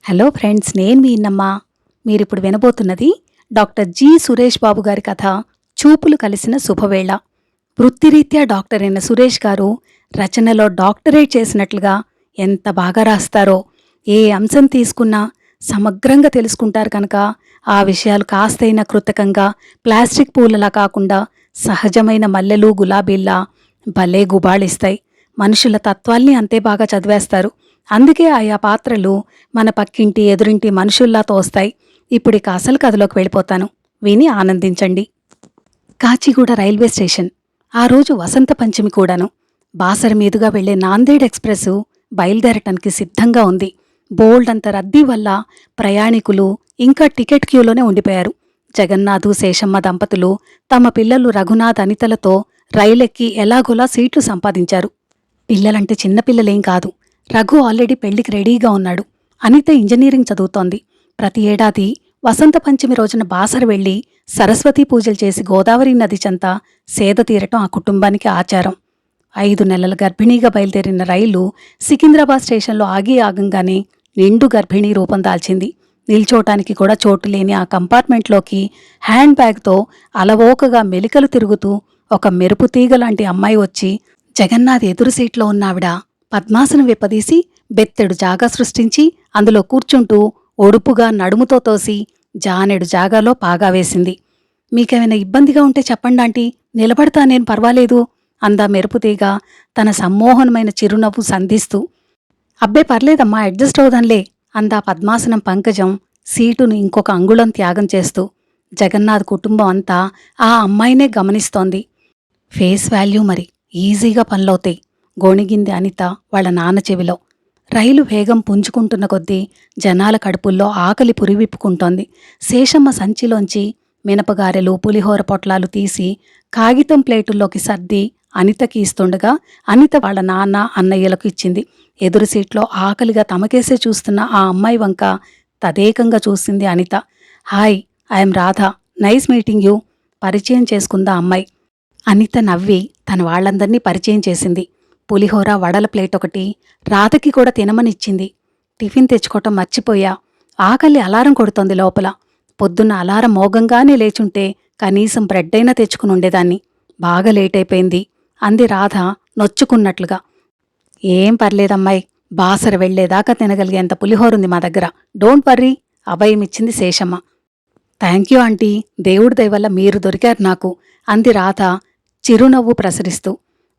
Hello friends, నేను మీ ఇన్నమ్మ. మీరిప్పుడు వినబోతున్నది doctor G Suresh Babu గారి కథ చూపులు కలిసిన శుభవేళ. వృత్తిరీత్యా డాక్టర్ అయిన సురేష్ గారు రచనలో డాక్టరేట్ చేసినట్లుగా ఎంత బాగా రాస్తారో. ఏ అంశం తీసుకున్నా సమగ్రంగా తెలుసుకుంటారు కనుక ఆ విషయాలు కాస్తైనా కృతకంగా ప్లాస్టిక్ పూలలా కాకుండా సహజమైన మల్లెలు గులాబీల్లా భలే గుబాళిస్తాయి. మనుషుల తత్వాల్ని అంతే బాగా చదివేస్తారు. అందుకే ఆయా పాత్రలు మన పక్కింటి ఎదురింటి మనుషుల్లా తోస్తాయి. ఇప్పుడిక అసలు కథలోకి వెళ్ళిపోతాను, విని ఆనందించండి. Kacheguda railway station. ఆ రోజు వసంత పంచమి కూడాను. బాసర మీదుగా వెళ్లే నాందేడ్ ఎక్స్ప్రెస్ బయలుదేరటానికి సిద్ధంగా ఉంది. బోల్డంత రద్దీ వల్ల ప్రయాణికులు ఇంకా టికెట్ క్యూలోనే ఉండిపోయారు. జగన్నాథు శేషమ్మ దంపతులు తమ పిల్లలు రఘునాథ్ అనితలతో రైలెక్కి ఎలాగోలా సీట్లు సంపాదించారు. పిల్లలంటే చిన్నపిల్లలేం కాదు. రఘు ఆల్రెడీ పెళ్లికి రెడీగా ఉన్నాడు. అనిత ఇంజనీరింగ్ చదువుతోంది. ప్రతి ఏడాది వసంత పంచమి రోజున బాసర వెళ్లి సరస్వతీ పూజలు చేసి గోదావరి నది చెంత సేద తీరటం ఆ కుటుంబానికి ఆచారం. 5 నెలల గర్భిణీగా బయలుదేరిన రైలు సికింద్రాబాద్ స్టేషన్లో ఆగంగానే నిండు గర్భిణీ రూపం దాల్చింది. నిల్చోటానికి కూడా చోటు లేని ఆ కంపార్ట్మెంట్లోకి హ్యాండ్ బ్యాగ్తో అలవోకగా మెలికలు తిరుగుతూ ఒక మెరుపు తీగలాంటి అమ్మాయి వచ్చి జగన్నాథ్ ఎదురు సీట్లో ఉన్నావిడ పద్మాసనం విప్పదీసి బెత్తెడు జాగా సృష్టించి అందులో కూర్చుంటూ ఒడుపుగా నడుముతో తోసి జానెడు జాగాలో పాగా వేసింది. మీకేమైనా ఇబ్బందిగా ఉంటే చెప్పండాంటీ, నిలబడతా, నేను పర్వాలేదు అందా మెరుపుతీగ తన సమ్మోహనమైన చిరునవ్వు సంధిస్తూ. అబ్బే పర్లేదమ్మా, అడ్జస్ట్ అవుదాంలే అందా పద్మాసనం పంకజం సీటును ఇంకొక అంగుళం త్యాగం చేస్తూ. జగన్నాథ్ కుటుంబం అంతా ఆ అమ్మాయినే గమనిస్తోంది. ఫేస్ వాల్యూ మరి, ఈజీగా పనులవుతాయి గోణిగింది అనిత వాళ్ల నాన్న చెవిలో. రైలు వేగం పుంజుకుంటున్న కొద్దీ జనాల కడుపుల్లో ఆకలి పురివిప్పుకుంటోంది. శేషమ్మ సంచిలోంచి మినపగారెలు పులిహోర పొట్లాలు తీసి కాగితం ప్లేటుల్లోకి సర్ది అనితకి ఇస్తుండగా అనిత వాళ్ల నాన్న అన్నయ్యలకు ఇచ్చింది. ఎదురు సీట్లో ఆకలిగా తమకేసే చూస్తున్న ఆ అమ్మాయి వంక తదేకంగా చూసింది Anitha. Hi, I'm Radha, nice meeting you పరిచయం చేసుకుందా అమ్మాయి. అనిత నవ్వి తన వాళ్లందర్నీ పరిచయం చేసింది. పులిహోర వడల ప్లేట్ ఒకటి రాధకి కూడా తినమనిచ్చింది. టిఫిన్ తెచ్చుకోవటం మర్చిపోయా, ఆకలి అలారం కొడుతోంది లోపల. పొద్దున్న అలారం మోగంగానే లేచుంటే కనీసం బ్రెడ్ అయినా తెచ్చుకుని ఉండేదాన్ని. బాగా లేట్ అయిపోయింది అంది రాధ నొచ్చుకున్నట్లుగా. ఏం పర్లేదమ్మాయి, బాసర వెళ్లేదాకా తినగలిగేంత పులిహోరుంది మా దగ్గర, డోంట్ వర్రీ అభయమిచ్చింది శేషమ్మ. థ్యాంక్యూ ఆంటీ, దేవుడి దయవల్ల మీరు దొరికారు నాకు అంది రాధ చిరునవ్వు ప్రసరిస్తూ.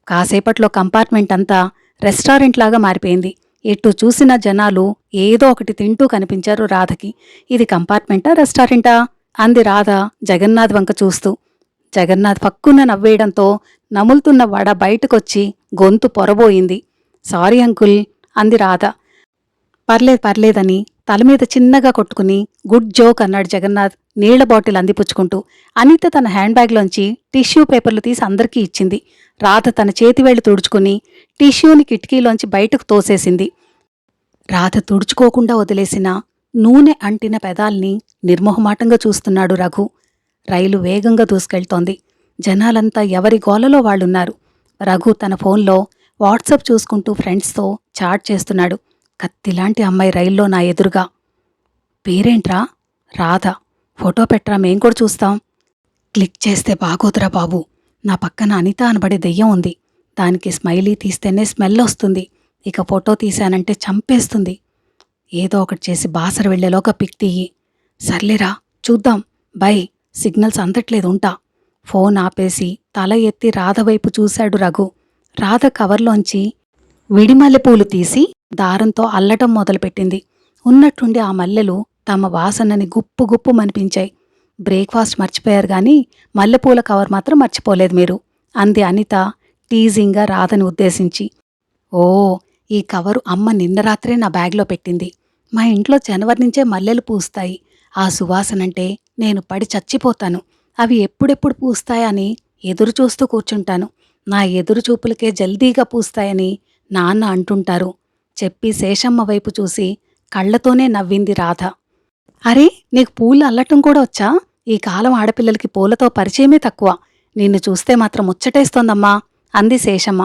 కాసేపట్లో కంపార్ట్మెంట్ అంతా రెస్టారెంట్లాగా మారిపోయింది. ఎటు చూసినా జనాలు ఏదో ఒకటి తింటూ కనిపించారు రాధకి. ఇది కంపార్ట్మెంటా రెస్టారెంటా అంది రాధ జగన్నాథ్ వంక చూస్తూ. జగన్నాథ్ పక్కున నవ్వేయడంతో నములుతున్న వడ బయటకొచ్చి గొంతు పొరబోయింది. సారీ అంకుల్ అంది రాధ. పర్లేదని తలమీద చిన్నగా కొట్టుకుని గుడ్ జోక్ అన్నాడు జగన్నాథ్ నీళ్ల బాటిల్ అందిపుచ్చుకుంటూ. అనిత తన హ్యాండ్ బ్యాగ్లోంచి టిష్యూ పేపర్లు తీసి అందరికీ ఇచ్చింది. రాధ తన చేతివేళ్లు తుడుచుకుని టిష్యూని కిటికీలోంచి బయటకు తోసేసింది. రాధ తుడుచుకోకుండా వదిలేసిన నూనె అంటిన పెదాల్ని నిర్మోహమాటంగా చూస్తున్నాడు రఘు. రైలు వేగంగా దూసుకెళ్తోంది. జనాలంతా ఎవరి గోలలో వాళ్లున్నారు. రఘు తన ఫోన్లో వాట్సాప్ చూసుకుంటూ ఫ్రెండ్స్తో చాట్ చేస్తున్నాడు. కత్తిలాంటి అమ్మాయి రైల్లో నా ఎదురుగా. పేరేంట్రా? రాధ. ఫోటో పెట్టరా, మేం కూడా చూస్తాం. క్లిక్ చేస్తే బాగోదురా బాబు, నా పక్కన అనిత అనబడే దెయ్యం ఉంది. దానికి స్మైలీ తీస్తేనే స్మెల్ వస్తుంది. ఇక ఫోటో తీశానంటే చంపేస్తుంది. ఏదో ఒకటి చేసి బాసర వెళ్లేలోగా పిక్ తీయి. సర్లేరా, చూద్దాం, బై, సిగ్నల్స్ అందట్లేదు, ఉంటా. ఫోన్ ఆపేసి తల ఎత్తి రాధ వైపు చూశాడు రఘు. రాధ కవర్లోంచి విడిమల్లెపూలు తీసి దారంతో అల్లటం మొదలుపెట్టింది. ఉన్నట్టుండి ఆ మల్లెలు తమ వాసనని గుప్పు గుప్పు మనిపించాయి. బ్రేక్ఫాస్ట్ మర్చిపోయారు గాని మల్లెపూల కవర్ మాత్రం మర్చిపోలేదు మీరు అంది అనిత టీజింగ్గా రాధని ఉద్దేశించి. ఓ, ఈ కవరు అమ్మ నిన్న రాత్రే నా బ్యాగ్లో పెట్టింది. మా ఇంట్లో జనవరి నుంచే మల్లెలు పూస్తాయి. ఆ సువాసనంటే నేను పడి చచ్చిపోతాను. అవి ఎప్పుడెప్పుడు పూస్తాయని ఎదురుచూస్తూ కూర్చుంటాను. నా ఎదురుచూపులకే జల్దీగా పూస్తాయని నాన్న అంటుంటారు చెప్పి శేషమ్మ వైపు చూసి కళ్లతోనే నవ్వింది రాధ. అరే, నీకు పూలు అల్లటం కూడా వచ్చా? ఈ కాలం ఆడపిల్లలకి పూలతో పరిచయమే తక్కువ. నిన్ను చూస్తే మాత్రం ముచ్చటేస్తోందమ్మా అంది శేషమ్మ.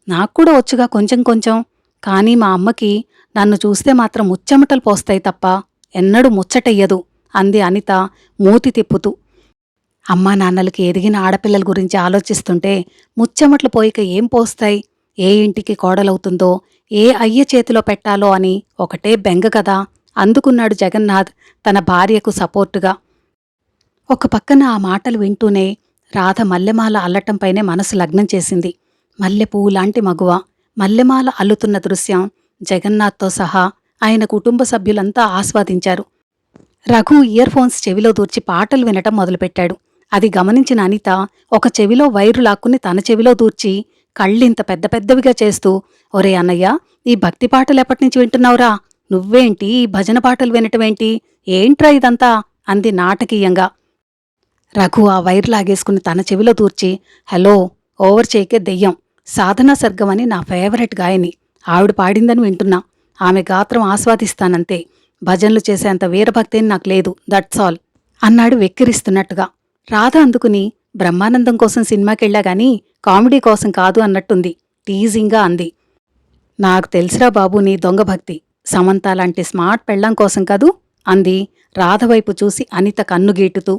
నాక్కూడా వచ్చుగా కొంచెం కొంచెం, కానీ మా అమ్మకి నన్ను చూస్తే మాత్రం ముచ్చెమటలు పోస్తాయి తప్ప ఎన్నడూ ముచ్చటెయ్యదు అంది అనిత మూతి తిప్పుతూ. అమ్మా నాన్నలకి ఎదిగిన ఆడపిల్లల గురించి ఆలోచిస్తుంటే ముచ్చెమట్లు పోయిక ఏం పోస్తాయి? ఏ ఇంటికి కోడలవుతుందో, ఏ అయ్య చేతిలో పెట్టాలో అని ఒకటే బెంగ కదా అందుకున్నాడు జగన్నాథ్ తన భార్యకు సపోర్టుగా. ఒక పక్కన ఆ మాటలు వింటూనే రాధ మల్లెమాల అల్లటంపైనే మనసు లగ్నం చేసింది. మల్లెపువ్వులాంటి మగువ మల్లెమాల అల్లుతున్న దృశ్యం జగన్నాథ్తో సహా ఆయన కుటుంబ సభ్యులంతా ఆస్వాదించారు. రఘు ఇయర్ ఫోన్స్ చెవిలో దూర్చి పాటలు వినటం మొదలుపెట్టాడు. అది గమనించిన అనిత ఒక చెవిలో వైరు లాక్కుని తన చెవిలో దూర్చి కళ్ళింత పెద్ద పెద్దవిగా చేస్తూ, ఒరే అన్నయ్య, ఈ భక్తి పాటలెప్పటినుంచి వింటున్నావురా? నువ్వేంటి ఈ భజన పాటలు వినటమేంటి? ఏంట్రా ఇదంతా? అంది నాటకీయంగా. రఘు ఆ వైర్ లాగేసుకుని తన చెవిలో దూర్చి, హలో, ఓవర్ చేకే దెయ్యం, సాధనా సర్గం అని నా ఫేవరెట్ గాయని, ఆవిడ పాడిందని వింటున్నా. ఆమె గాత్రం ఆస్వాదిస్తానంతే. భజనలు చేసేంత వీరభక్తేని నాకు లేదు, దట్స్ ఆల్ అన్నాడు వెక్కిరిస్తున్నట్టుగా. రాధ అందుకుని, బ్రహ్మానందం కోసం సినిమాకెళ్ళాగాని కామెడీ కోసం కాదు అన్నట్టుంది టీజింగ్గా అంది. నాకు తెలుసురా బాబు నీ దొంగభక్తి, సమంత లాంటి స్మార్ట్ పెళ్ళాం కోసం కదూ అంది రాధవైపు చూసి అనిత కన్నుగీటుతూ.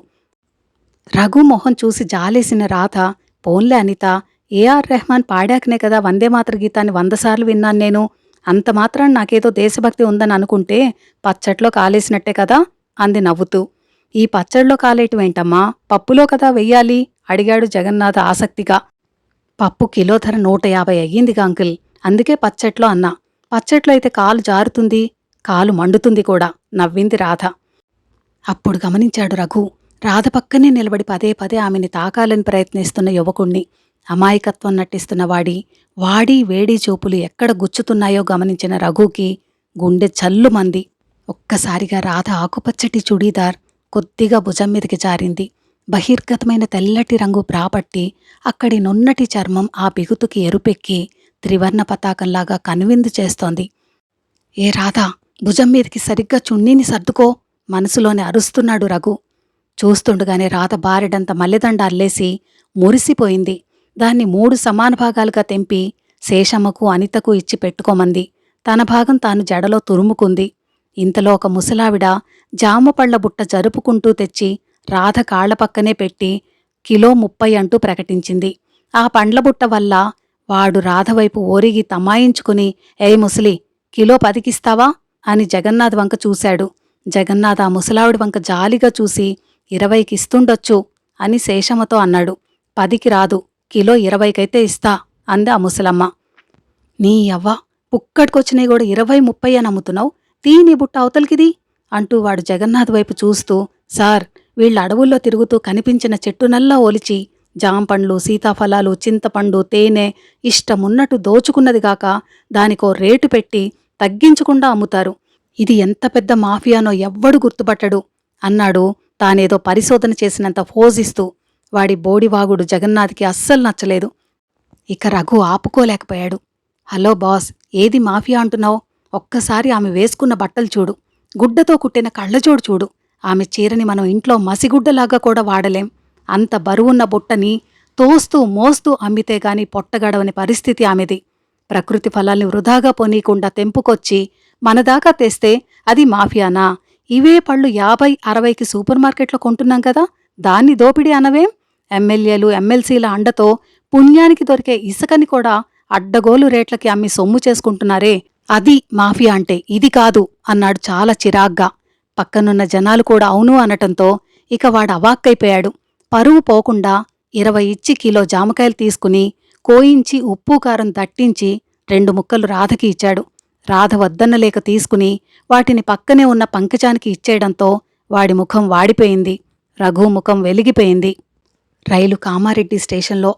రఘు మొహం చూసి జాలేసిన రాధ, పోన్లే అనిత, ఏఆర్ రెహమాన్ పాడాకనే కదా వందేమాతర గీతాన్ని 100 సార్లు విన్నాను నేను. అంత మాత్రాన నాకేదో దేశభక్తి ఉందని అనుకుంటే పచ్చట్లో కాలేసినట్టే కదా అంది నవ్వుతూ. ఈ పచ్చడిలో కాలేయటమేంటమ్మా, పప్పులో కదా వెయ్యాలి అడిగాడు జగన్నాథ ఆసక్తిగా. పప్పు కిలో ధర 150 అయ్యిందిగా అంకుల్, అందుకే పచ్చట్లో అన్నా. పచ్చట్లో అయితే కాలు జారుతుంది, కాలు మండుతుంది కూడా నవ్వింది రాధ. అప్పుడు గమనించాడు రఘు రాధ పక్కనే నిలబడి పదే పదే ఆమెని తాకాలని ప్రయత్నిస్తున్న యువకుణ్ణి. అమాయకత్వం నటిస్తున్న వాడి వేడి చూపులు ఎక్కడ గుచ్చుతున్నాయో గమనించిన రఘుకి గుండె చల్లుమంది. ఒక్కసారిగా రాధ ఆకుపచ్చటి చుడీదార్ కొద్దిగా భుజం మీదకి జారింది. బహిర్గతమైన తెల్లటి రంగు ప్రాపట్టి అక్కడి నున్నటి చర్మం ఆ బిగుతుకి ఎరుపెక్కి త్రివర్ణ పతాకంలాగా కనువిందు చేస్తోంది. ఏ రాధా, భుజం మీదకి సరిగ్గా చున్నీని సర్దుకో మనసులోనే అరుస్తున్నాడు రఘు. చూస్తుండగానే రాధ బారెడంత మల్లెదండ అల్లేసి మురిసిపోయింది. దాన్ని 3 సమాన భాగాలుగా తెంపి శేషమ్మకు అనితకు ఇచ్చి పెట్టుకోమంది. తన భాగం తాను జడలో తురుముకుంది. ఇంతలో ఒక ముసలావిడ జామపళ్ల బుట్ట జరుపుకుంటూ తెచ్చి రాధ కాళ్ల పక్కనే పెట్టి కిలో 30 అంటూ ప్రకటించింది. ఆ పండ్లబుట్ట వల్ల వాడు రాధవైపు ఓరిగి తమాయించుకుని, ఏయ్ ముసలి, కిలో 10కిస్తావా అని జగన్నాథ్ వంక చూశాడు. జగన్నాథ్ ఆ ముసలావిడి వంక జాలిగా చూసి, 20కిస్తుండొచ్చు అని శేషమ్మతో అన్నాడు. 10కి రాదు, కిలో 20కైతే ఇస్తా అంది ఆ ముసలమ్మ. నీ యవ్వ, పుక్కడికొచ్చినాయి కూడా 20, 30 అని అమ్ముతున్నావు, తీని బుట్ట అవతలికిది అంటూ వాడు జగన్నాథ్ వైపు చూస్తూ, సార్, వీళ్ళ అడవుల్లో తిరుగుతూ కనిపించిన చెట్టునల్లా ఒలిచి జాంపండ్లు, సీతాఫలాలు, చింతపండు, తేనె ఇష్టమున్నట్టు దోచుకున్నదిగాక దానికో రేటు పెట్టి తగ్గించకుండా అమ్ముతారు. ఇది ఎంత పెద్ద మాఫియానో ఎవ్వడు గుర్తుపట్టడు అన్నాడు తానేదో పరిశోధన చేసినంత ఫోజిస్తూ. వాడి బోడివాగుడు జగన్నాథ్కి అస్సలు నచ్చలేదు. ఇక రఘు ఆపుకోలేకపోయాడు. హలో బాస్, ఏది మాఫియా అంటున్నావు? ఒక్కసారి ఆమె వేసుకున్న బట్టలు చూడు, గుడ్డతో కుట్టిన కళ్ళజోడు చూడు. ఆమె చీరని మనం ఇంట్లో మసిగుడ్డలాగా కూడా వాడలేం. అంత బరువున్న బుట్టని తోస్తూ మోస్తూ అమ్మితేగాని పొట్టగడవని పరిస్థితి ఆమెది. ప్రకృతి ఫలాల్ని వృధాగా పోనీకుండా తెంపుకొచ్చి మనదాకా తెస్తే అది మాఫియానా? ఇవే పళ్ళు 50, 60కి సూపర్ మార్కెట్లో కొంటున్నాం కదా, దాన్ని దోపిడీ అనవేం? ఎమ్మెల్యేలు, ఎమ్మెల్సీల అండతో పుణ్యానికి దొరికే ఇసుకని కూడా అడ్డగోలు రేట్లకి అమ్మి సొమ్ము చేసుకుంటున్నారే, అది మాఫియా అంటే, ఇది కాదు అన్నాడు చాలా చిరాగ్గా. పక్కనున్న జనాలు కూడా అవును అనటంతో ఇక వాడు అవాక్కైపోయాడు. పరువు పోకుండా 20 ఇచ్చి కిలో జామకాయలు తీసుకుని కోయించి ఉప్పు కారం దట్టించి 2 ముక్కలు రాధకి ఇచ్చాడు. రాధ వద్దన్నలేక తీసుకుని వాటిని పక్కనే ఉన్న పంకజానికి ఇచ్చేయడంతో వాడి ముఖం వాడిపోయింది. రఘు ముఖం వెలిగిపోయింది. రైలు కామారెడ్డి స్టేషన్లో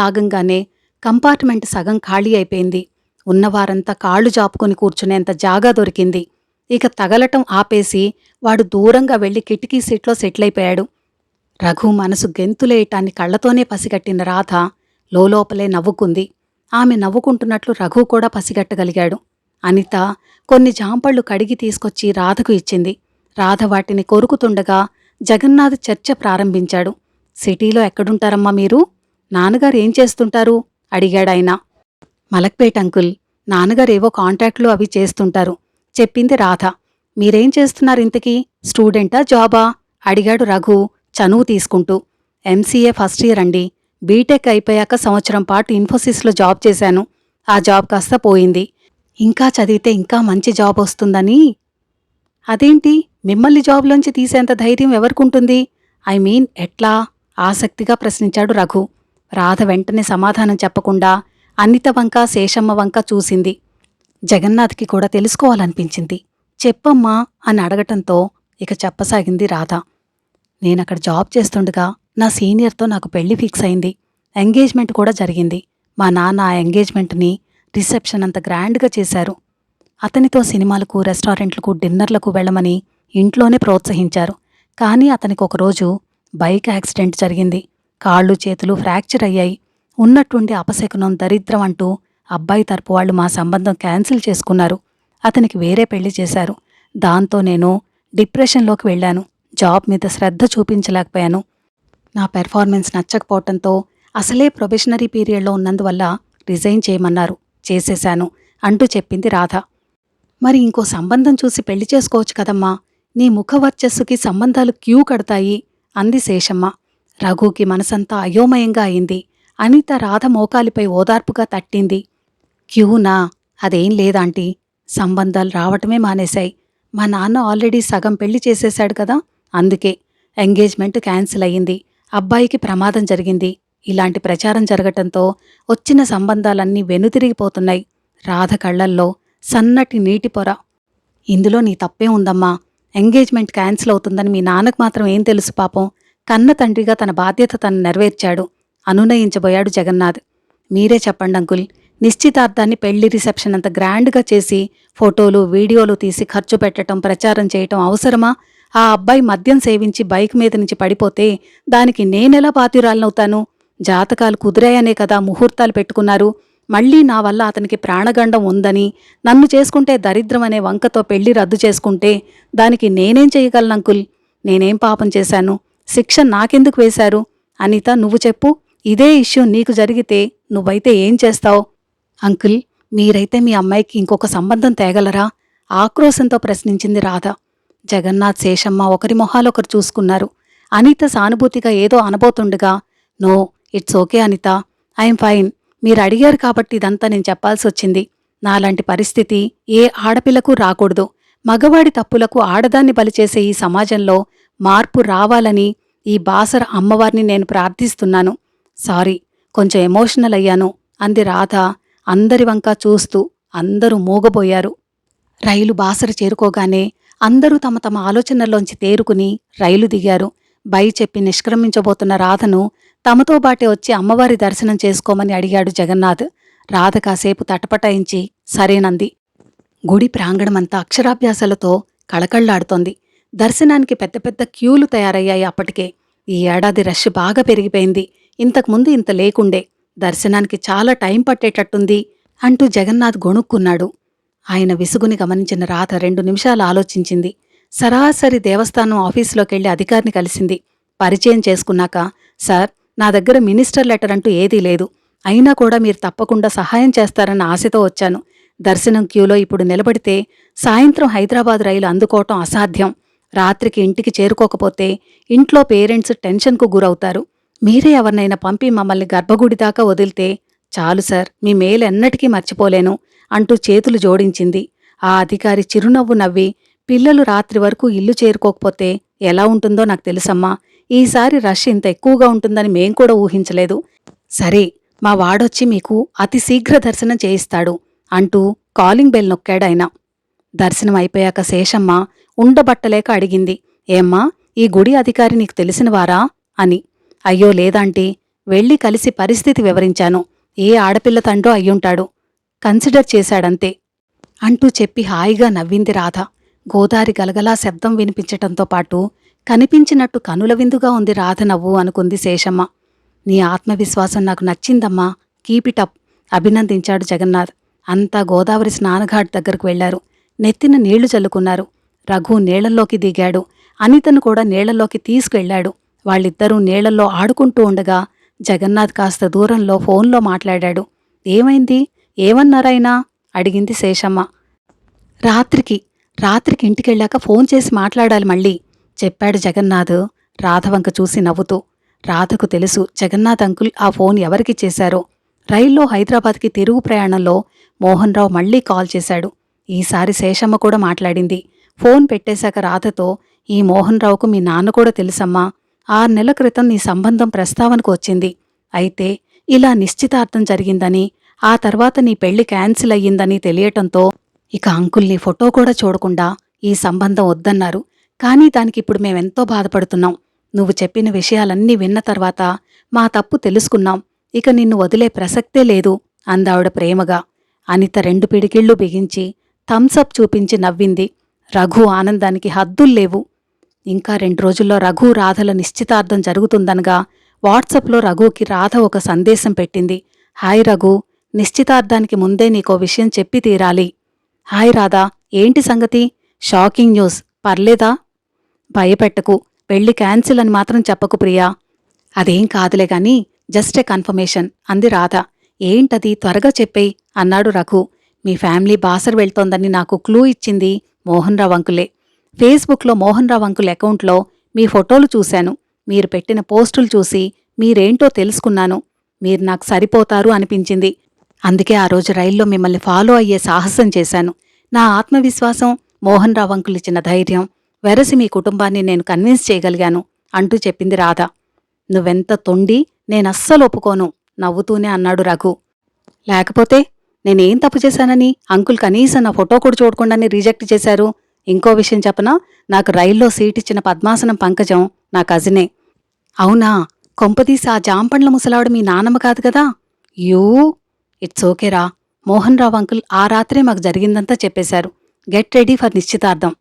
ఆగంగానే కంపార్ట్మెంట్ సగం ఖాళీ అయిపోయింది. ఉన్నవారంతా కాళ్లు జాపుకుని కూర్చునేంత జాగా దొరికింది. ఇక తగలటం ఆపేసి వాడు దూరంగా వెళ్లి కిటికీ సీట్లో సెటిలైపోయాడు. రఘు మనసు గెంతులేయటాన్ని కళ్లతోనే పసిగట్టిన రాధ లోలోపలే నవ్వుకుంది. ఆమె నవ్వుకుంటున్నట్లు రఘు కూడా పసిగట్టగలిగాడు. అనిత కొన్ని జాంపళ్లు కడిగి తీసుకొచ్చి రాధకు ఇచ్చింది. రాధ వాటిని కొరుకుతుండగా జగన్నాథ్ చర్చ ప్రారంభించాడు. సిటీలో ఎక్కడుంటారమ్మా మీరు? నాన్నగారు ఏం చేస్తుంటారు అడిగాడాయన. మలక్పేట్ అంకుల్, నాన్నగారేవో కాంట్రాక్ట్లు అవి చేస్తుంటారు చెప్పింది రాధ. మీరేం చేస్తున్నారు ఇంతకీ? స్టూడెంటా జాబా? అడిగాడు రఘు చనువు తీసుకుంటూ. ఎంసీఏ ఫస్ట్ ఇయర్ అండి. బీటెక్ అయిపోయాక సంవత్సరం పాటు ఇన్ఫోసిస్లో జాబ్ చేశాను. ఆ జాబ్ కాస్త పోయింది. ఇంకా చదివితే ఇంకా మంచి జాబ్ వస్తుందని. అదేంటి, మిమ్మల్ని జాబ్లోంచి తీసేంత ధైర్యం ఎవరికుంటుంది? ఐ మీన్ ఎట్లా? ఆసక్తిగా ప్రశ్నించాడు రఘు. రాధ వెంటనే సమాధానం చెప్పకుండా అనిత వంక శేషమ్మ వంక చూసింది. జగన్నాథ్కి కూడా తెలుసుకోవాలనిపించింది. చెప్పమ్మా అని అడగటంతో ఇక చెప్పసాగింది రాధ. నేనక్కడ జాబ్ చేస్తుండగా నా సీనియర్తో నాకు పెళ్లి ఫిక్స్ అయింది. ఎంగేజ్మెంట్ కూడా జరిగింది. మా నాన్న ఆ ఎంగేజ్మెంట్ని రిసెప్షన్ అంత గ్రాండ్గా చేశారు. అతనితో సినిమాలకు, రెస్టారెంట్లకు, డిన్నర్లకు వెళ్ళమని ఇంట్లోనే ప్రోత్సహించారు. కానీ అతనికి ఒకరోజు బైక్ యాక్సిడెంట్ జరిగింది. కాళ్ళు చేతులు ఫ్రాక్చర్ అయ్యాయి. ఉన్నట్టుండి అపశకునం, దరిద్రం అంటూ అబ్బాయి తరపు వాళ్ళు మా సంబంధం క్యాన్సిల్ చేసుకున్నారు. అతనికి వేరే పెళ్లి చేశారు. దాంతో నేను డిప్రెషన్లోకి వెళ్ళాను. జాబ్ మీద శ్రద్ధ చూపించలేకపోయాను. నా పెర్ఫార్మెన్స్ నచ్చకపోవటంతో అసలే ప్రొబేషనరీ పీరియడ్లో ఉన్నందువల్ల రిజైన్ చేయమన్నారు. చేసేశాను అంటూ చెప్పింది రాధ. మరి ఇంకో సంబంధం చూసి పెళ్లి చేసుకోవచ్చు కదమ్మా. నీ ముఖవర్చస్సుకి సంబంధాలు క్యూ కడతాయి అంది శేషమ్మ. రఘుకి మనసంతా అయోమయంగా అయింది. అనిత రాధ మోకాలిపై ఓదార్పుగా తట్టింది. క్యూనా? అదేం లేదాంటీ. సంబంధాలు రావటమే మానేశాయి. మా నాన్న ఆల్రెడీ సగం పెళ్లి చేసేశాడు కదా, అందుకే. ఎంగేజ్మెంట్ క్యాన్సిల్ అయ్యింది. అబ్బాయికి ప్రమాదం జరిగింది. ఇలాంటి ప్రచారం జరగటంతో వచ్చిన సంబంధాలన్నీ వెనుతిరిగిపోతున్నాయి. రాధ కళ్లల్లో సన్నటి నీటి పొర. ఇందులో నీ తప్పే ఉందమ్మా. ఎంగేజ్మెంట్ క్యాన్సిల్ అవుతుందని మీ నాన్నకు మాత్రం ఏం తెలుసు పాపం. కన్న తండ్రిగా తన బాధ్యత తను నెరవేర్చాడు అనునయించబోయాడు జగన్నాథ్. మీరే చెప్పండి అంకుల్. నిశ్చితార్థాన్ని పెళ్లి రిసెప్షన్ అంత గ్రాండ్గా చేసి ఫోటోలు, వీడియోలు తీసి ఖర్చు పెట్టడం, ప్రచారం చేయటం అవసరమా? ఆ అబ్బాయి మద్యం సేవించి బైక్ మీద నుంచి పడిపోతే దానికి నేనెలా బాధ్యురాలనవుతాను? జాతకాలు కుదిరాయనే కదా ముహూర్తాలు పెట్టుకున్నారు. మళ్లీ నా వల్ల అతనికి ప్రాణగండం ఉందని, నన్ను చేసుకుంటే దరిద్రమనే వంకతో పెళ్లి రద్దు చేసుకుంటే దానికి నేనేం చెయ్యగలను అంకుల్? నేనేం పాపం చేశాను? శిక్ష నాకెందుకు వేశారు? అనిత, నువ్వు చెప్పు. ఇదే ఇష్యూ నీకు జరిగితే నువ్వైతే ఏం చేస్తావు? అంకుల్, మీరైతే మీ అమ్మాయికి ఇంకొక సంబంధం తేగలరా? ఆక్రోశంతో ప్రశ్నించింది రాధ. జగన్నాథ్, శేషమ్మ ఒకరి మొహాలొకరు చూసుకున్నారు. అనిత సానుభూతిగా ఏదో అనబోతుండగా, no, it's okay Anita, I'm fine. మీరు అడిగారు కాబట్టి ఇదంతా నేను చెప్పాల్సొచ్చింది. నాలాంటి పరిస్థితి ఏ ఆడపిల్లకు రాకూడదు. మగవాడి తప్పులకు ఆడదాన్ని బలిచేసే ఈ సమాజంలో మార్పు రావాలని ఈ బాసర అమ్మవారిని నేను ప్రార్థిస్తున్నాను. సారీ, కొంచెం ఎమోషనల్ అయ్యాను అంది రాధ అందరి వంక చూస్తూ. అందరూ మూగబోయారు. రైలు బాసర చేరుకోగానే అందరూ తమ తమ ఆలోచనల్లోంచి తేరుకుని రైలు దిగారు. బై చెప్పి నిష్క్రమించబోతున్న రాధను తమతో బాటే వచ్చి అమ్మవారి దర్శనం చేసుకోమని అడిగాడు జగన్నాథ్. రాధ కాసేపు తటపటాయించి సరేనంది. గుడి ప్రాంగణమంతా అక్షరాభ్యాసాలతో కళకళ్లాడుతోంది. దర్శనానికి పెద్ద పెద్ద క్యూలు తయారయ్యాయి. అప్పటికే ఈ ఏడాది రష్ బాగా పెరిగిపోయింది. ఇంతకుముందు ఇంత లేకుండే. దర్శనానికి చాలా టైం పట్టేటట్టుంది అంటూ జగన్నాథ్ గొణుక్కున్నాడు. ఆయన విసుగుని గమనించిన రాధ 2 నిమిషాలు ఆలోచించింది. సరాసరి దేవస్థానం ఆఫీసులోకెళ్లి అధికారిని కలిసింది. పరిచయం చేసుకున్నాక, సార్, నా దగ్గర మినిస్టర్ లెటర్ అంటూ ఏదీ లేదు. అయినా కూడా మీరు తప్పకుండా సహాయం చేస్తారన్న ఆశతో వచ్చాను. దర్శనం క్యూలో ఇప్పుడు నిలబడితే సాయంత్రం హైదరాబాద్ రైలు అందుకోవటం అసాధ్యం. రాత్రికి ఇంటికి చేరుకోకపోతే ఇంట్లో పేరెంట్స్ టెన్షన్కు గురవుతారు. మీరే ఎవరినైనా పంపి మమ్మల్ని గర్భగుడి దాకా వదిలితే చాలు సార్, మీ మేలు ఎన్నటికీ మర్చిపోలేను అంటూ చేతులు జోడించింది. ఆ అధికారి చిరునవ్వు నవ్వి, పిల్లలు రాత్రి వరకు ఇల్లు చేరుకోకపోతే ఎలా ఉంటుందో నాకు తెలుసమ్మా. ఈసారి రష్ ఇంత ఎక్కువగా ఉంటుందని మేం కూడా ఊహించలేదు. సరే, మా వాడొచ్చి మీకు అతి శీఘ్ర దర్శనం చేయిస్తాడు అంటూ కాలింగ్ బెల్ నొక్కాడాయన. దర్శనం అయిపోయాక శేషమ్మ ఉండబట్టలేక అడిగింది, ఏమ్మా, ఈ గుడి అధికారి నీకు తెలిసినవారా అని. అయ్యో లేదాంటీ, వెళ్ళి కలిసి పరిస్థితి వివరించాను. ఏ ఆడపిల్ల తండ్రో అయ్యుంటాడు, కన్సిడర్ చేశాడంతే అంటూ చెప్పి హాయిగా నవ్వింది రాధ. గోదారి గలగలా శబ్దం వినిపించటంతో పాటు కనిపించినట్టు కనుల విందుగా ఉంది రాధ నవ్వు అనుకుంది శేషమ్మ. నీ ఆత్మవిశ్వాసం నాకు నచ్చిందమ్మా, కీపిటప్ అభినందించాడు జగన్నాథ్. అంతా గోదావరి స్నానఘాట్ దగ్గరకు వెళ్లారు. నెత్తిన నీళ్లు చల్లుకున్నారు. రఘు నీళ్లల్లోకి దిగాడు. అనితను కూడా నీళ్లల్లోకి తీసుకెళ్లాడు. వాళ్ళిద్దరూ నీళ్లల్లో ఆడుకుంటూ ఉండగా జగన్నాథ్ కాస్త దూరంలో ఫోన్లో మాట్లాడాడు. ఏమైంది? ఏమన్నారైనా అడిగింది శేషమ్మ. రాత్రికి ఇంటికెళ్ళాక ఫోన్ చేసి మాట్లాడాలి మళ్ళీ చెప్పాడు జగన్నాథ్ రాధవంక చూసి నవ్వుతూ. రాధకు తెలుసు జగన్నాథ్ అంకుల్ ఆ ఫోన్ ఎవరికి చేశారో. రైల్లో హైదరాబాద్కి తిరుగు ప్రయాణంలో మోహన్ రావు మళ్లీ కాల్ చేశాడు. ఈసారి శేషమ్మ కూడా మాట్లాడింది. ఫోన్ పెట్టేశాక రాధతో, ఈ మోహన్ రావుకు మీ నాన్న కూడా తెలుసమ్మా. 6 నెలల క్రితం నీ సంబంధం ప్రస్తావనకు వచ్చింది. అయితే ఇలా నిశ్చితార్థం జరిగిందని, ఆ తర్వాత నీ పెళ్లి క్యాన్సిల్ అయ్యిందని తెలియటంతో ఇక అంకుల్ నీ ఫోటో కూడా చూడకుండా ఈ సంబంధం వద్దన్నారు. కానీ దానికిప్పుడు మేమెంతో బాధపడుతున్నాం. నువ్వు చెప్పిన విషయాలన్నీ విన్న తర్వాత మా తప్పు తెలుసుకున్నాం. ఇక నిన్ను వదిలే ప్రసక్తే లేదు అందావిడ ప్రేమగా. అనిత 2 పిడికిళ్ళు బిగించి థమ్సప్ చూపించి నవ్వింది. రఘు ఆనందానికి హద్దుల్లేవు. ఇంకా 2 రోజుల్లో రఘు రాధల నిశ్చితార్థం జరుగుతుందనగా వాట్సప్లో రఘుకి రాధ ఒక సందేశం పెట్టింది. హాయ్ రఘు, నిశ్చితార్థానికి ముందే నీకో విషయం చెప్పి తీరాలి. హాయ్ రాధా, ఏంటి సంగతి? షాకింగ్ న్యూస్, పర్లేదా? భయపెట్టకు, పెళ్లి క్యాన్సిల్ అని మాత్రం చెప్పకు ప్రియా. అదేం కాదులే గాని జస్ట్ ఏ కన్ఫర్మేషన్ అంది రాధ. ఏంటది, త్వరగా చెప్పేయ్ అన్నాడు రఘు. మీ ఫ్యామిలీ బాసర్ వెళ్తోందని నాకు క్లూ ఇచ్చింది మోహన్ రావు అంకులే. ఫేస్బుక్లో మోహన్ రావు అంకుల్ అకౌంట్లో మీ ఫోటోలు చూశాను. మీరు పెట్టిన పోస్టులు చూసి మీరేంటో తెలుసుకున్నాను. మీరు నాకు సరిపోతారు అనిపించింది. అందుకే ఆ రోజు రైల్లో మిమ్మల్ని ఫాలో అయ్యే సాహసం చేశాను. నా ఆత్మవిశ్వాసం, మోహన్ రావు అంకుల్ ఇచ్చిన ధైర్యం వెరసి మీ కుటుంబాన్ని నేను కన్విన్స్ చేయగలిగాను అంటూ చెప్పింది రాధ. నువ్వెంత తొండి, నేనస్సలు ఒప్పుకోను నవ్వుతూనే అన్నాడు రఘు. లేకపోతే నేనేం తప్పు చేశానని అంకుల్ కనీసం నా ఫోటో కూడా చూడకుండానే రిజెక్ట్ చేశారు? ఇంకో విషయం చెప్పనా, నాకు రైల్లో సీటిచ్చిన పద్మాసనం పంకజం నా కజినే. అవునా? కొంపదీసి ఆ జాంపండ్ల ముసలావిడ మీ నానమ్మ కాదు కదా? యూ, ఇట్స్ ఓకేరా. మోహన్ రావు అంకుల్ ఆ రాత్రే మాకు జరిగిందంతా చెప్పేశారు. గెట్ రెడీ ఫర్ నిశ్చితార్థం.